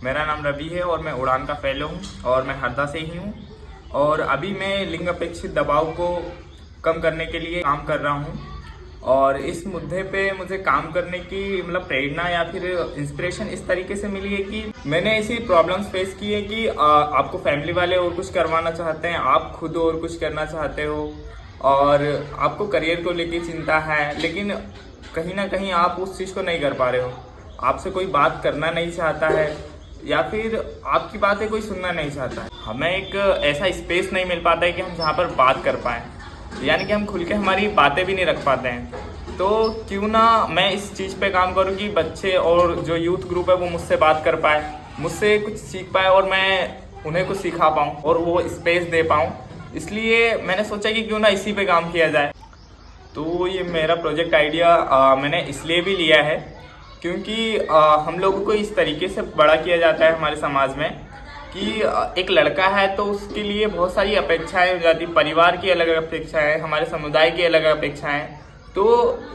मेरा नाम रवि है और मैं उड़ान का फेलो हूँ और मैं हरदा से ही हूँ। और अभी मैं लिंग अपेक्षित दबाव को कम करने के लिए काम कर रहा हूँ। और इस मुद्दे पे मुझे काम करने की प्रेरणा या फिर इंस्पिरेशन इस तरीके से मिली है कि मैंने ऐसी प्रॉब्लम्स फेस की है कि आपको फैमिली वाले और कुछ करवाना चाहते हैं, आप खुद और कुछ करना चाहते हो और आपको करियर को लेके चिंता है, लेकिन कहीं ना कहीं आप उस चीज़ को नहीं कर पा रहे हो। आपसे कोई बात करना नहीं चाहता है या फिर आपकी बातें कोई सुनना नहीं चाहता है। हमें एक ऐसा स्पेस नहीं मिल पाता है कि हम जहाँ पर बात कर पाएँ, यानी कि हम खुल के हमारी बातें भी नहीं रख पाते हैं। तो क्यों ना मैं इस चीज़ पे काम करूँ कि बच्चे और जो यूथ ग्रुप है वो मुझसे बात कर पाए, मुझसे कुछ सीख पाए और मैं उन्हें कुछ सिखा पाऊँ और वो स्पेस दे पाऊँ। इसलिए मैंने सोचा कि क्यों ना इसी पे काम किया जाए। तो ये मेरा प्रोजेक्ट आइडिया मैंने इसलिए भी लिया है क्योंकि हम लोगों को इस तरीके से बड़ा किया जाता है हमारे समाज में कि एक लड़का है तो उसके लिए बहुत सारी अपेक्षाएं हो जाती, परिवार की अलग अलग अपेक्षाएं, हमारे समुदाय की अलग अलग अपेक्षाएं। तो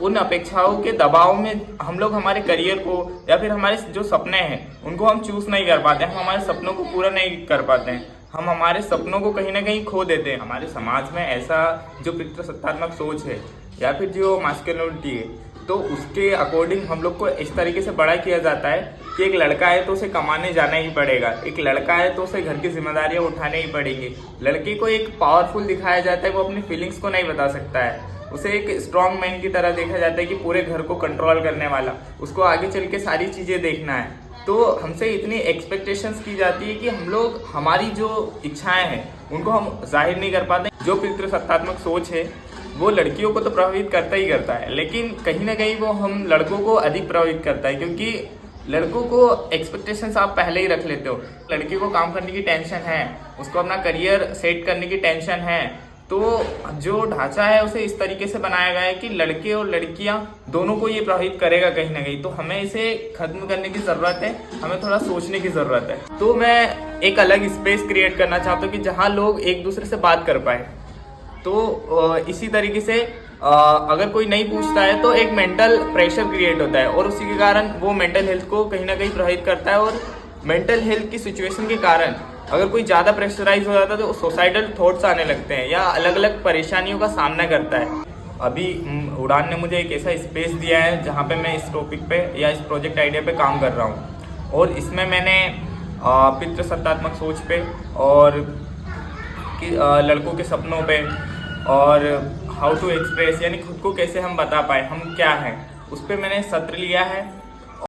उन अपेक्षाओं के दबाव में हम लोग हमारे करियर को या फिर हमारे जो सपने हैं उनको हम चूज नहीं कर पाते, हम हमारे सपनों को पूरा नहीं कर पाते हैं, हम हमारे सपनों को कहीं ना कहीं खो देते हैं। हमारे समाज में ऐसा जो पितृसत्तात्मक सोच है या फिर जो मास्कुलिनिटी है, तो उसके अकॉर्डिंग हम लोग को इस तरीके से बड़ा किया जाता है कि एक लड़का है तो उसे कमाने जाना ही पड़ेगा, एक लड़का है तो उसे घर की जिम्मेदारियां उठाने ही पड़ेंगी। लड़के को एक पावरफुल दिखाया जाता है, वो अपनी फीलिंग्स को नहीं बता सकता है, उसे एक स्ट्रॉन्ग मैन की तरह देखा जाता है कि पूरे घर को कंट्रोल करने वाला, उसको आगे चल के सारी चीज़ें देखना है। तो हमसे इतनी एक्सपेक्टेशंस की जाती है कि हम लोग हमारी जो इच्छाएं हैं उनको हम जाहिर नहीं कर पाते। जो पितृसत्तात्मक सोच है वो लड़कियों को तो प्रभावित करता ही करता है, लेकिन कहीं ना कहीं वो हम लड़कों को अधिक प्रभावित करता है क्योंकि लड़कों को एक्सपेक्टेशंस आप पहले ही रख लेते हो। लड़की को काम करने की टेंशन है, उसको अपना करियर सेट करने की टेंशन है, तो जो ढांचा है उसे इस तरीके से बनाया गया है कि लड़के और लड़कियां दोनों को ये प्रभावित करेगा कहीं ना कहीं। तो हमें इसे खत्म करने की ज़रूरत है, हमें थोड़ा सोचने की ज़रूरत है। तो मैं एक अलग स्पेस क्रिएट करना चाहता हूँ कि जहाँ लोग एक दूसरे से बात कर पाए। तो इसी तरीके से अगर कोई नहीं पूछता है तो एक मेंटल प्रेशर क्रिएट होता है और उसी के कारण वो मेंटल हेल्थ को कहीं ना कहीं प्रभावित करता है। और मेंटल हेल्थ की सिचुएशन के कारण अगर कोई ज़्यादा प्रेशराइज हो जाता है तो सुसाइडल थॉट्स आने लगते हैं या अलग अलग परेशानियों का सामना करता है। अभी उड़ान ने मुझे एक ऐसा स्पेस दिया है जहाँ पे मैं इस टॉपिक पे या इस प्रोजेक्ट आइडिया पे काम कर रहा हूँ और इसमें मैंने पितृसत्तात्मक सोच पे और लड़कों के सपनों पे और हाउ टू एक्सप्रेस यानी खुद को कैसे हम बता पाए हम क्या हैं, उस पर मैंने सत्र लिया है।